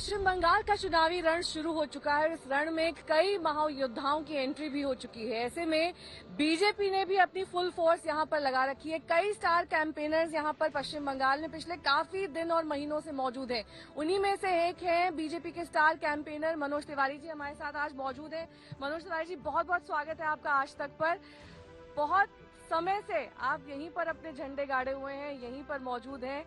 पश्चिम बंगाल का चुनावी रण शुरू हो चुका है। इस रण में कई महायोद्धाओं की एंट्री भी हो चुकी है। ऐसे में बीजेपी ने भी अपनी फुल फोर्स यहां पर लगा रखी है। कई स्टार कैंपेनर्स यहां पर पश्चिम बंगाल में पिछले काफी दिन और महीनों से मौजूद हैं। उन्हीं में से एक है बीजेपी के स्टार कैंपेनर मनोज तिवारी जी, हमारे साथ आज मौजूद हैं। मनोज तिवारी जी, बहुत बहुत स्वागत है आपका आज तक पर। बहुत समय से आप यहीं पर अपने झंडे गाड़े हुए हैं, यहीं पर मौजूद हैं।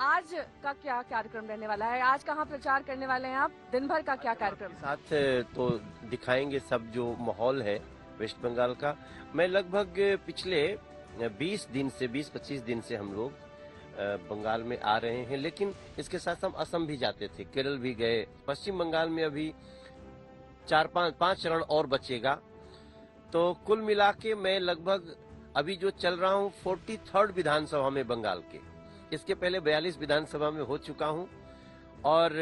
आज का क्या कार्यक्रम रहने वाला है? आज कहाँ प्रचार करने वाले हैं आप? दिन भर का क्या कार्यक्रम? साथ तो दिखाएंगे सब जो माहौल है वेस्ट बंगाल का। मैं लगभग पिछले 20-25 दिन से हम लोग बंगाल में आ रहे हैं, लेकिन इसके साथ हम असम भी जाते थे, केरल भी गए। पश्चिम बंगाल में अभी 4-5 चरण और बचेगा। तो कुल मिला के मैं लगभग अभी जो चल रहा हूँ 43rd विधानसभा में बंगाल के। इसके पहले 42 विधानसभा में हो चुका हूं और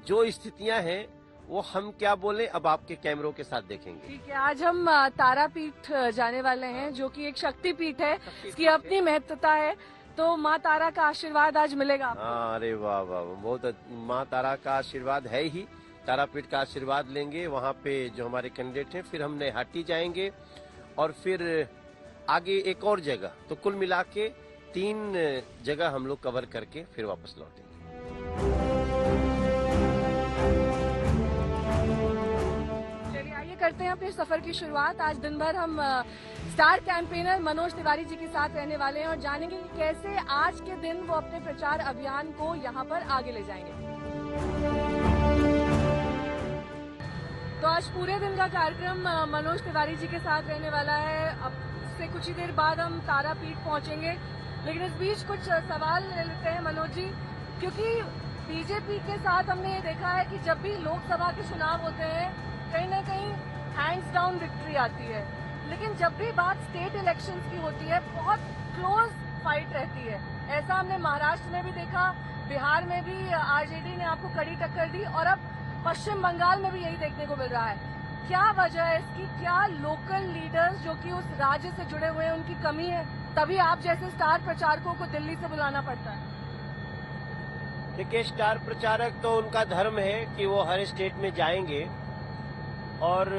जो स्थितियां हैं वो हम क्या बोले अब आपके कैमरों के साथ देखेंगे। ठीक है, आज हम तारापीठ जाने वाले हैं, जो कि एक शक्तिपीठ है। इसकी अपनी महत्वता है, तो माँ तारा का आशीर्वाद आज मिलेगा आपको। अरे वाह वाह, बहुत माँ तारा का आशीर्वाद है ही। तारापीठ का आशीर्वाद लेंगे, वहाँ पे जो हमारे कैंडिडेट हैं, फिर हम नैहाटी जाएंगे और फिर आगे एक और जगह। तो कुल मिला के 3 जगह हम लोग कवर करके फिर वापस लौटेंगे। चलिए आइए करते हैं अपने सफर की शुरुआत। आज दिन भर हम स्टार कैंपेनर मनोज तिवारी जी के साथ रहने वाले हैं और जानेंगे कि कैसे आज के दिन वो अपने प्रचार अभियान को यहाँ पर आगे ले जाएंगे। तो आज पूरे दिन का कार्यक्रम मनोज तिवारी जी के साथ रहने वाला है। अब से कुछ ही देर बाद हम तारापीठ पहुंचेंगे, लेकिन इस बीच कुछ सवाल ले लेते हैं मनोज जी, क्योंकि बीजेपी के साथ हमने ये देखा है कि जब भी लोकसभा के चुनाव होते हैं कहीं न कहीं हैंड्स डाउन विक्ट्री आती है, लेकिन जब भी बात स्टेट इलेक्शंस की होती है बहुत क्लोज फाइट रहती है। ऐसा हमने महाराष्ट्र में भी देखा, बिहार में भी आरजेडी ने आपको कड़ी टक्कर दी और अब पश्चिम बंगाल में भी यही देखने को मिल रहा है। क्या वजह है इसकी? क्या लोकल लीडर्स जो कि उस राज्य से जुड़े हुए हैं उनकी कमी है, तभी आप जैसे स्टार प्रचारकों को दिल्ली से बुलाना पड़ता है? देखिए, स्टार प्रचारक तो उनका धर्म है कि वो हर स्टेट में जाएंगे और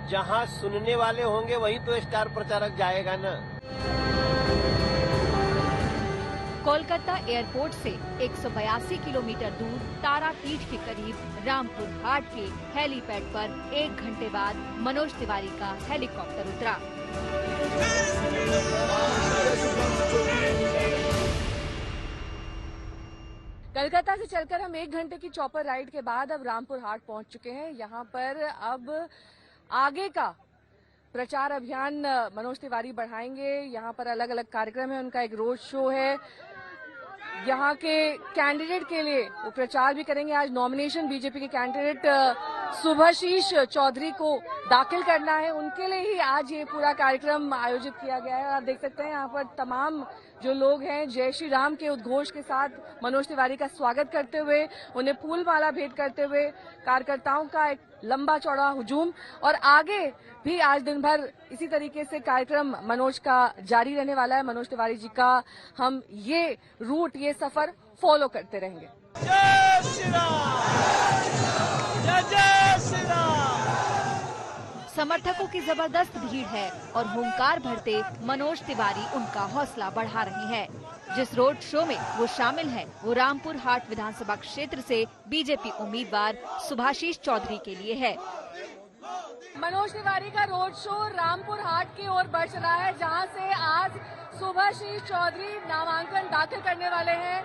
जहां सुनने वाले होंगे वहीं तो स्टार प्रचारक जाएगा ना। कोलकाता एयरपोर्ट से 182 किलोमीटर दूर तारापीठ के करीब रामपुर घाट के हेलीपैड पर 1 घंटे बाद मनोज तिवारी का हेलीकॉप्टर उतरा। कोलकाता से चलकर हम 1 घंटे की चॉपर राइड के बाद अब रामपुर हाट पहुंच चुके हैं। यहाँ पर अब आगे का प्रचार अभियान मनोज तिवारी बढ़ाएंगे। यहाँ पर अलग अलग कार्यक्रम है, उनका एक रोड शो है। यहाँ के कैंडिडेट के लिए वो प्रचार भी करेंगे। आज नॉमिनेशन बीजेपी के कैंडिडेट सुभाशीष चौधरी को दाखिल करना है, उनके लिए ही आज ये पूरा कार्यक्रम आयोजित किया गया है। और आप देख सकते हैं यहाँ पर तमाम जो लोग हैं जय श्री राम के उद्घोष के साथ मनोज तिवारी का स्वागत करते हुए, उन्हें फूल माला भेंट करते हुए कार्यकर्ताओं का एक लंबा चौड़ा हुजूम। और आगे भी आज दिन भर इसी तरीके से कार्यक्रम मनोज का जारी रहने वाला है। मनोज तिवारी जी का हम ये रूट, ये सफर फॉलो करते रहेंगे। जय श्री राम, जय जय श्री राम। समर्थकों की जबरदस्त भीड़ है और हुंकार भरते मनोज तिवारी उनका हौसला बढ़ा रहे हैं। जिस रोड शो में वो शामिल हैं, वो रामपुर हाट विधानसभा क्षेत्र से बीजेपी उम्मीदवार सुभाशीष चौधरी के लिए है। मनोज तिवारी का रोड शो रामपुर हाट की ओर बढ़ चला है, जहां से आज सुभाशीष चौधरी नामांकन दाखिल करने वाले हैं।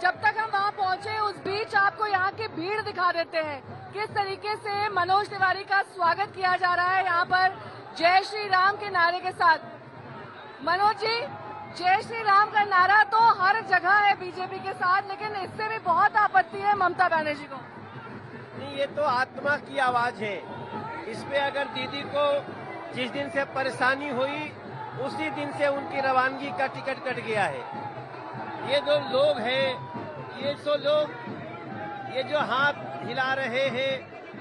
जब तक हम वहां पहुंचे उस बीच आपको यहाँ की भीड़ दिखा देते हैं, किस तरीके से मनोज तिवारी का स्वागत किया जा रहा है यहाँ पर जय श्री राम के नारे के साथ। मनोज जी, जय श्री राम का नारा तो हर जगह है बीजेपी के साथ, लेकिन इससे भी बहुत आपत्ति है ममता बनर्जी को। नहीं, ये तो आत्मा की आवाज है। इसमें अगर दीदी को जिस दिन से परेशानी हुई उसी दिन से उनकी रवानगी का टिकट कट गया है। ये जो लोग हैं, ये जो हाथ हिला रहे हैं,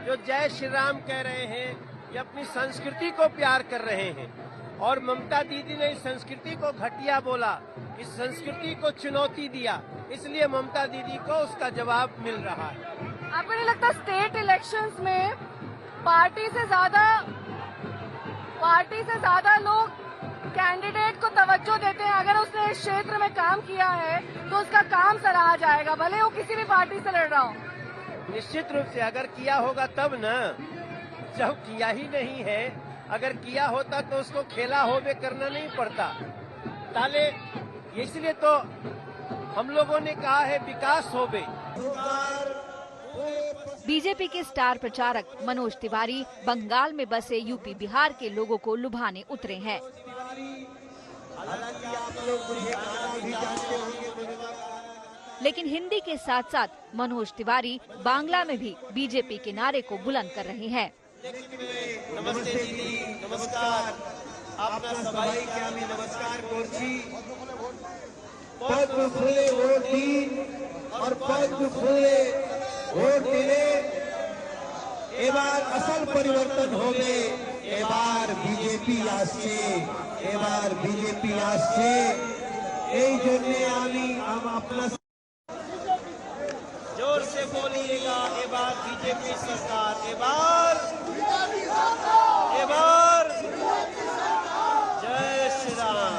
जो जय श्री राम कह रहे हैं, ये अपनी संस्कृति को प्यार कर रहे हैं। और ममता दीदी ने इस संस्कृति को घटिया बोला, इस संस्कृति को चुनौती दिया, इसलिए ममता दीदी को उसका जवाब मिल रहा है। आपको नहीं लगता स्टेट इलेक्शंस में पार्टी से ज्यादा लोग कैंडिडेट को तवज्जो देते हैं? अगर उसने इस क्षेत्र में काम किया है तो उसका काम सराहा जाएगा, भले वो किसी भी पार्टी से लड़ रहा हो। निश्चित रूप से अगर किया होगा तब न, जब किया ही नहीं है, अगर किया होता तो उसको खेला होवे करना नहीं पड़ता। ताले इसलिए तो हम लोगों ने कहा है विकास होवे। बीजेपी के स्टार प्रचारक मनोज तिवारी बंगाल में बसे यूपी बिहार के लोगों को लुभाने उतरे हैं। लेकिन हिंदी के साथ साथ मनोज तिवारी बांग्ला में भी बीजेपी के नारे को बुलंद कर रहे हैं। नमस्ते दीदी, नमस्कार, आपना सबाई के आमी नमस्कार कोरची। पद्म फूले वोट दिन और पद्म फूले वोट दिले, এবার আসল পরিবর্তন হবে। এবার বিজেপি আসছে, এবার বিজেপি আসছে। এই জন্য আমি আপনার जोर से बोलिएगा, एबार बीजेपी सरकार, एबार जय श्री राम।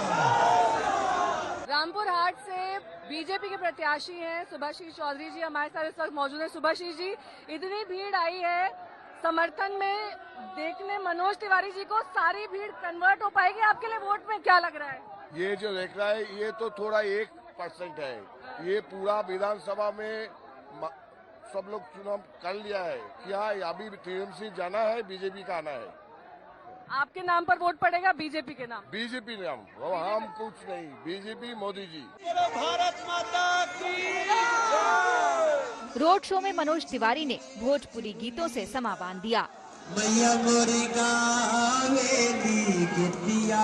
रामपुर हाट से बीजेपी के प्रत्याशी हैं सुभाषिष चौधरी जी हमारे साथ इस वक्त मौजूद है। सुभाषिष जी, इतनी भीड़ आई है समर्थन में देखने मनोज तिवारी जी को, सारी भीड़ कन्वर्ट हो पाएगी आपके लिए वोट में? क्या लग रहा है? ये जो देख रहा है ये तो थोड़ा 1% है। ये पूरा विधानसभा में सब लोग चुनाव कर लिया है। क्या अभी टीएमसी जाना है, बीजेपी का आना है। आपके नाम पर वोट पड़ेगा? बीजेपी के नाम? बीजेपी नाम, हम कुछ नहीं, बीजेपी मोदी जी। भारत माता की रोड शो में मनोज तिवारी ने भोजपुरी गीतों से समा बांध दिया। मैया मोरी गावेली गिद्दिया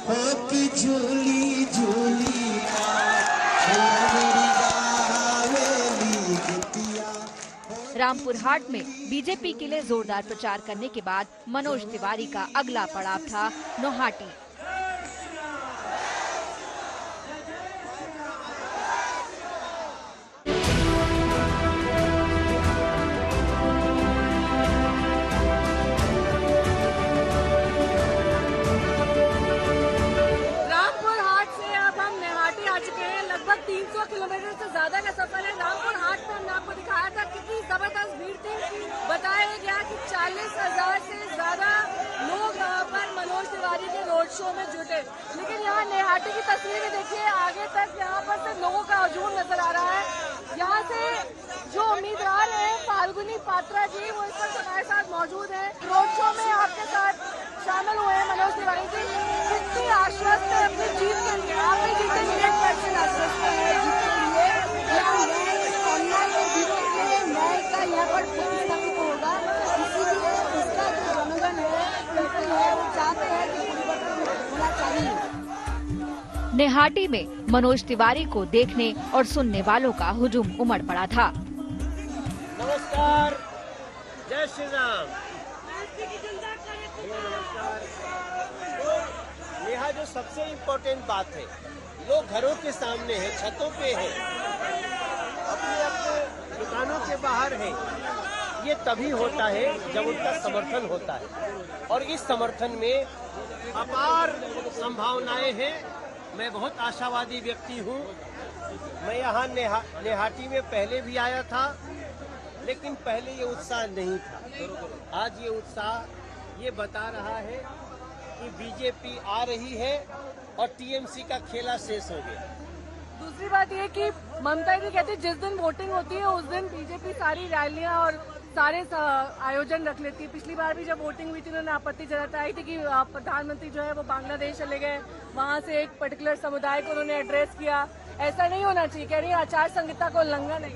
हो की झूली झूलिया, मैया मोरी गावेली गिद्दिया। रामपुर हाट में बीजेपी के लिए जोरदार प्रचार करने के बाद मनोज तिवारी का अगला पड़ाव था नौहाटी। रामपुर हाट से अब हम नौहाटी आ चुके हैं। लगभग 300 किलोमीटर से ज्यादा का सफर है। रामपुर हाट में हमने आपको दिखाया था कितनी जबरदस्त भीड़ थी। बताया गया कि 40,000 से ज्यादा लोग यहाँ पर मनोज तिवारी के रोड शो में जुटे। लेकिन यहाँ नौहाटी की तस्वीरें देखिए, आगे तक यहाँ पर सिर्फ लोगों का हजूम नजर आ रहा है। यहाँ से जो उम्मीदवार हैं फाल्गुनी पात्रा जी, वो इस वक्त हमारे साथ मौजूद है। रोड शो में आपके साथ शामिल हुए हैं मनोज तिवारी जी। कितनी आश्वस्त है अपनी जीत के लिए? आपने जीते 100% आश्वस्त है जीत के लिए। न्याय का यहाँ पर प्रतिष्ठापित होगा, इसीलिए उसका जो जनगण है बिल्कुल है, वो चाहते हैं कि परिवर्तन होना चाहिए। नौहाटी में मनोज तिवारी को देखने और सुनने वालों का हुजूम उमड़ पड़ा था। नमस्कार, जय श्री राम। यहाँ जो सबसे इम्पोर्टेंट बात है, लोग घरों के सामने हैं, छतों पे हैं, अपने अपने दुकानों के बाहर हैं। ये तभी होता है जब उनका समर्थन होता है, और इस समर्थन में अपार संभावनाएं हैं। मैं बहुत आशावादी व्यक्ति हूँ। मैं यहाँ नौहाटी में पहले भी आया था, लेकिन पहले ये उत्साह नहीं था। आज ये उत्साह ये बता रहा है कि बीजेपी आ रही है और टीएमसी का खेला शेष हो गया। दूसरी बात ये कि ममता जी कहती है जिस दिन वोटिंग होती है उस दिन बीजेपी सारी रैलियां और सारे आयोजन रख लेती है। पिछली बार भी जब वोटिंग हुई थी उन्होंने आपत्ति जताई थी कि प्रधानमंत्री जो है वो बांग्लादेश चले गए, वहां से एक पर्टिकुलर समुदाय को उन्होंने एड्रेस किया। ऐसा नहीं होना चाहिए, कह रही है आचार संहिता को उल्लंघन है।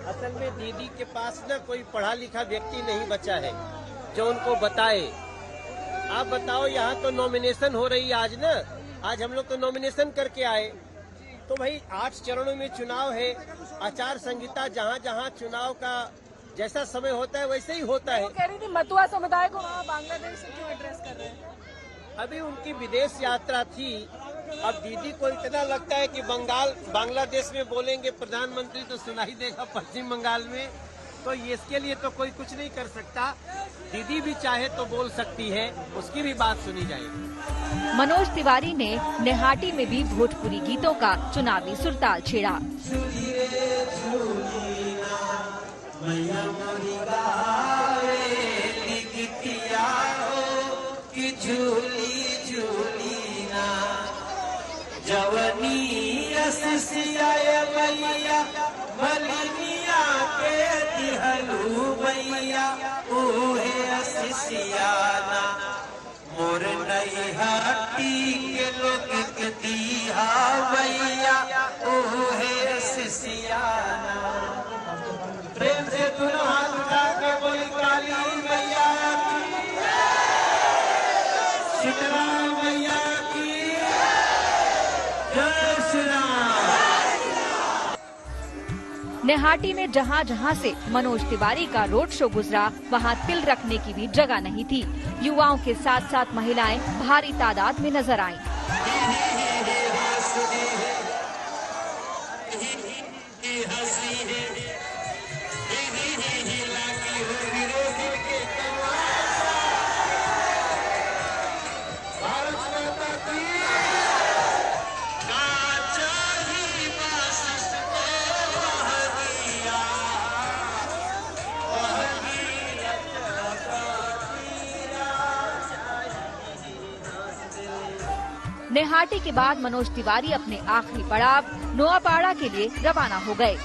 असल में दीदी के पास न कोई पढ़ा लिखा व्यक्ति नहीं बचा है जो उनको बताए। आप बताओ, यहाँ तो नॉमिनेशन हो रही है आज न, आज हम लोग तो नॉमिनेशन करके आए। तो भाई 8 चरणों में चुनाव है, आचार संहिता जहाँ जहाँ चुनाव का जैसा समय होता है वैसे ही होता है। वो कह रही थी मथुआ समुदाय को वहाँ बांग्लादेश से क्यों एड्रेस कर रहे हैं? अभी उनकी विदेश यात्रा थी। अब दीदी को इतना लगता है कि बांग्लादेश में बोलेंगे प्रधानमंत्री तो सुनाई देगा पश्चिम बंगाल में, तो इसके लिए तो कोई कुछ नहीं कर सकता। दीदी भी चाहे तो बोल सकती है, उसकी भी बात सुनी जाएगी। मनोज तिवारी ने नेहाटी में भी भोजपुरी गीतों का चुनावी सुरताल छेड़ा। जवनी असिसिया भैया मलिनिया के दिहलू भैया ओहे असिसियाना मोर नहीं हटी के लोग के दिहा भैया ओहे असिसियाना। प्रेम से दोनों हाथ उठा के बोली काली मैया की, शीतला मैया की, जय श्री राम। नेहाटी में जहां जहां से मनोज तिवारी का रोड शो गुजरा, वहां तिल रखने की भी जगह नहीं थी। युवाओं के साथ साथ महिलाएं भारी तादाद में नजर आईं। नेहाटी के बाद मनोज तिवारी अपने आखिरी पड़ाव नोआपाड़ा के लिए रवाना हो गए।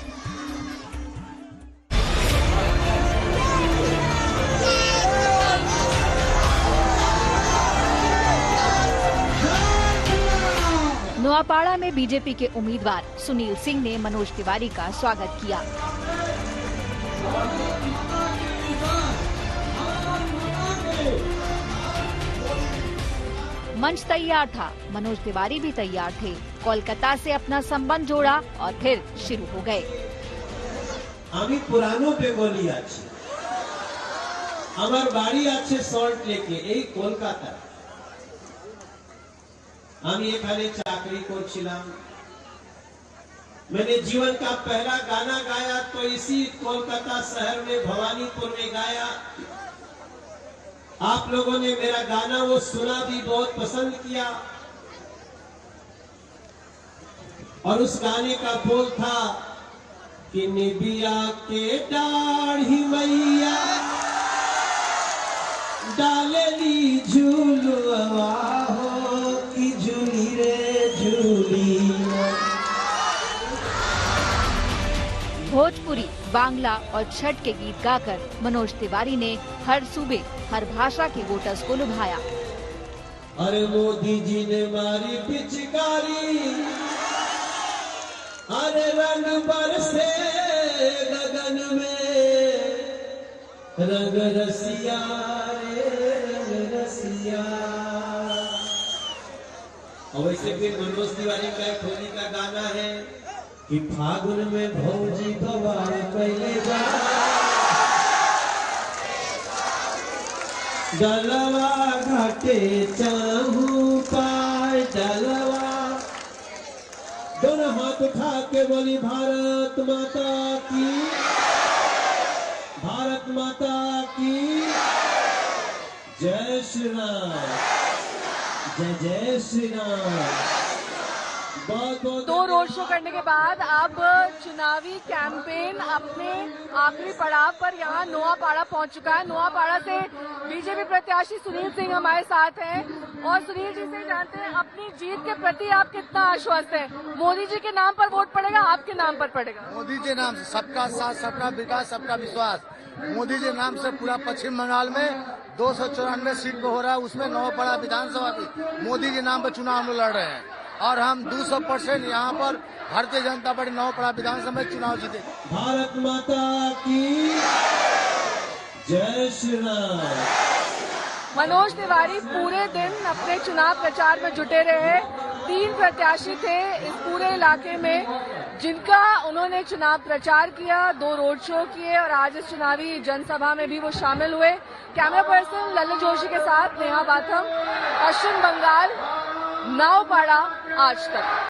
नोआपाड़ा में बीजेपी के उम्मीदवार सुनील सिंह ने मनोज तिवारी का स्वागत किया। मंच तैयार था, मनोज तिवारी भी तैयार थे। कोलकाता से अपना संबंध जोड़ा और फिर शुरू हो गए। আমি পুরানো বেঙ্গলি আছি, আমার বাড়ি আছে সল্ট লেকে, এই কলকাতা। আমি এখানে চাকরি করছিলাম। मैंने जीवन का पहला गाना गाया तो इसी कोलकाता शहर में भवानीपुर में गाया। आप लोगों ने मेरा गाना वो सुना भी, बहुत पसंद किया। और उस गाने का बोल था कि निबिया के दाढ़ी मैया डालेली झूलवा हो कि झूली रे झूली। भोजपुरी, बांग्ला और छठ के गीत गाकर मनोज तिवारी ने हर सूबे, हर भाषा के वोटर्स को लुभाया। अरे मोदी जी ने मारी पिचकारी, अरे रंग बरसे गगन में, रंग रसिया रे रंग रसिया। और वैसे भी मनोज तिवारी का एक होली का गाना है कि फागुन में भौजी गवार पहले बा, डलवा घाटे चाहू पाए डलवा। दोनों हाथ उठा के बोली भारत माता की, भारत माता की जय श्री राम, जय जय श्री राम। दो रोड शो करने के बाद अब चुनावी कैंपेन अपने आखिरी पड़ाव पर यहाँ नोआपाड़ा पहुंच चुका है। नोआपाड़ा से बीजेपी प्रत्याशी सुनील सिंह हमारे साथ हैं और सुनील जी से जानते हैं अपनी जीत के प्रति आप कितना आश्वस्त हैं? मोदी जी के नाम पर वोट पड़ेगा, आपके नाम पर पड़ेगा? मोदी जी नाम से सबका साथ, सबका विकास, सबका विश्वास। मोदी जी नाम से पूरा पश्चिम बंगाल में 294 सीट पे हो रहा है, उसमें नोआपाड़ा विधानसभा भी मोदी के नाम पर चुनाव हम लोग लड़ रहे हैं और हम 200% यहाँ पर भारतीय जनता पार्टी नोआपाड़ा विधानसभा में चुनाव जीते। भारत माता की जय श्री राम। मनोज तिवारी पूरे दिन अपने चुनाव प्रचार में जुटे रहे 3 प्रत्याशी थे इस पूरे इलाके में जिनका उन्होंने चुनाव प्रचार किया, 2 रोड शो किए और आज इस चुनावी जनसभा में भी वो शामिल हुए। कैमरा पर्सन ललित जोशी के साथ नेहा बाथम, पश्चिम बंगाल, नावपाड़ा, आज तक।